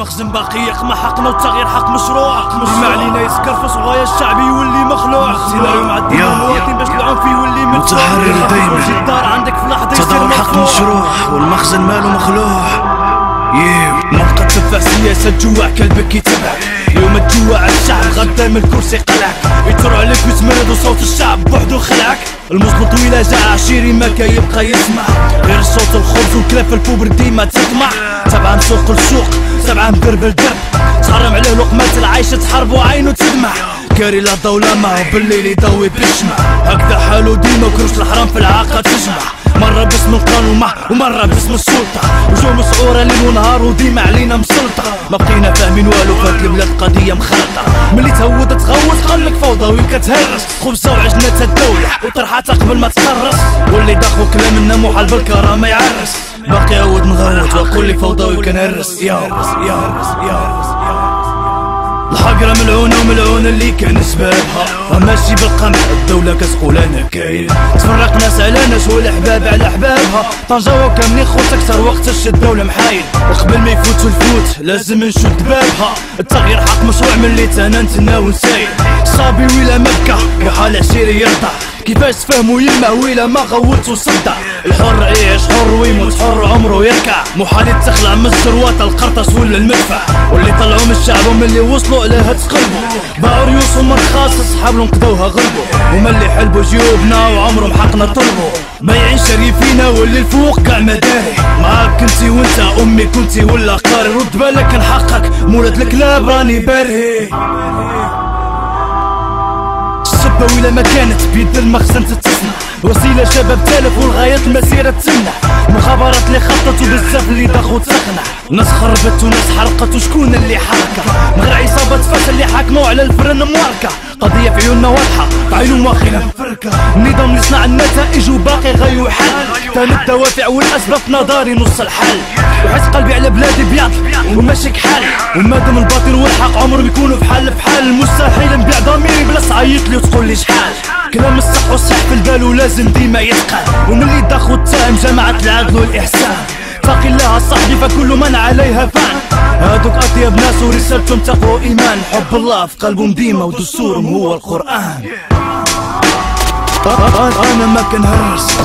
المخزن باقي يقمع حقنا والتغيير حق مشروع ما علينا يسكرفص وغاية الشعب يولي مخلوع سيناريو معدل المواطن باش العنف يولي متحرر دايما الدار عندك في لحظة تدور الحق مشروع والمخزن ماله مخلوع. مرقد تدفع سياسة تجوع كلبك يتبعك يوم تجوع الشعب غدا من الكرسي قلعك يتر عليك ويتمرد وصوت الشعب بوحدو خلعك المزبط ويلا جاع عشيري ما كيبقى يسمع غير صوت الخبز والكلاف البوبر ديما تطمع تبع مسوق لسوق تبع مدرب لدرب تحرم عليه لقمات العيش تحارب وعينو تدمع كاري لا دولة ما هو بالليل يضوي بيشمع هكذا حالو ديما وكروش الحرام في العاقة تجمع مرة باسم القانون ومرة باسم السلطة وجو مسعورة ليل ونهار وديما علينا مسلطة ما بقينا فاهمين والو فهاد البلاد قضية مخلطة ملي تهود تغوص قالك فوضوي كتهرس خبزة وعجنة الدولة وطرحاتها قبل ما تقرص واللي داخو كلام النمو حال بالكرامة يعرس باقي عود نغوت وقول لي فوضوي كنهرس يا الحقرة ملعونة وملعون اللي كان سبابها ماشي بالقمع الدولة كتقول انا كاين تفرق ناس على ناس والاحباب على احبابها طنجة كاملين خوت اكثر وقت الشدة ولا محايل وقبل ما يفوت الفوت لازم نشد بابها التغيير حق مشروع من اللي تانا نتنا ونسايل صابي ويلا مبكى وحال عشيري يرضع كيفاش تفهموا يلمع ويلا ما غوت وصدع الحر يعيش حر ويموت حر عمره يركع محال تخلع من الثروات القرطاس ولا المدفع واللي طلعوا من الشعب ومن اللي وصلوا عليها تقلبوا باعوا ريوسهم رخاص صحاب نقضوها غربوا ومن اللي حلبوا جيوبنا وعمرهم حقنا طلبوا بايعين شريفينا واللي الفوق كاع مداري معاك كنتي وانت امي كنتي ولا قاري رد بالك نحقك مولد الكلاب راني بارهي الشبة ولا ما كانت بيد المخزن تتصنع وسيلة شباب تالف والغاية المسيرة تسمع مخابرات اللي خططوا بزاف اللي ضاخو تسخنع ناس خربت وناس حرقت وشكون اللي حركة من غير عصابات فاس اللي حاكموا على الفرن مواركة قضية في عيوننا واضحة في عيون واخينا مفركة النظام اللي يصنع النتائج وباقي غيو حل ثاني الدوافع والاسباب في نظري نص الحل وحس قلبي على بلادي بيض وماشي كحل ومادام الباطل والحق عمرهم يكونوا في حل مستحيل نبيع ضميري بلا تعيط لي وتقول لي شحال كلام الصح والصح في البال ولازم ديما يتقال ومن اللي داخل التهم جماعة العدل والإحسان تقي الله صاحبي فكل من عليها فان هادوك أطيب ناس ورسالتهم تقوى وإيمان حب الله في قلبهم ديما ودستورهم هو القرآن أنا ما كنهرس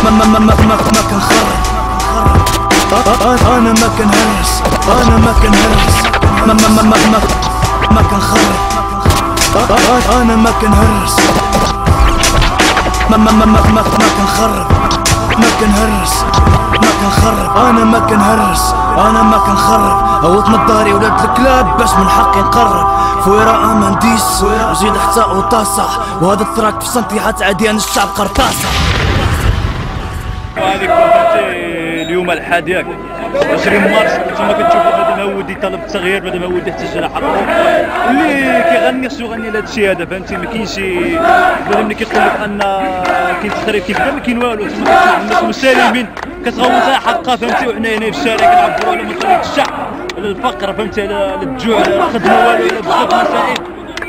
ما كنخرب أنا ما كنهرس ما كنهرس ما كنخرب أنا ما كنهرس ما كنخرب ما كنهرس ما كنخرب أنا ما كنهرس أنا ما كنخرب هوط من داري ولاد الكلاب باش من حقي نقرب فويرة أما نديس وزيد حتى وطاسة وهذا التراك في سنتيحات عادي أنا الشعب قرطاسة وهذيك اليوم الحاد ياك 20 مارس كما كتشوفوا بدا مهود يطالب بالتغيير بدا مهود يحتاج على حقه اللي كيغني خصو يغني لهذا الشيء هذا فهمتي ما كاينش بدا ملي كيقول لك ان كاين تخريب كيبدا ما كاين والو تما كتشوف الناس مسالمين كتغوت على حقها فهمتي وحنا هنا في الشارع كنعبروا على مصالح الشعب على الفقر فهمتي على الجوع على الخدمه والو على بزاف مسائل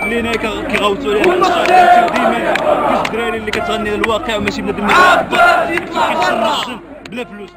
اللي هنا كيغوتوا عليها الشعب ديما كاين الدراري اللي كتغني على الواقع وماشي بنادم اللي كيعبر بلا فلوس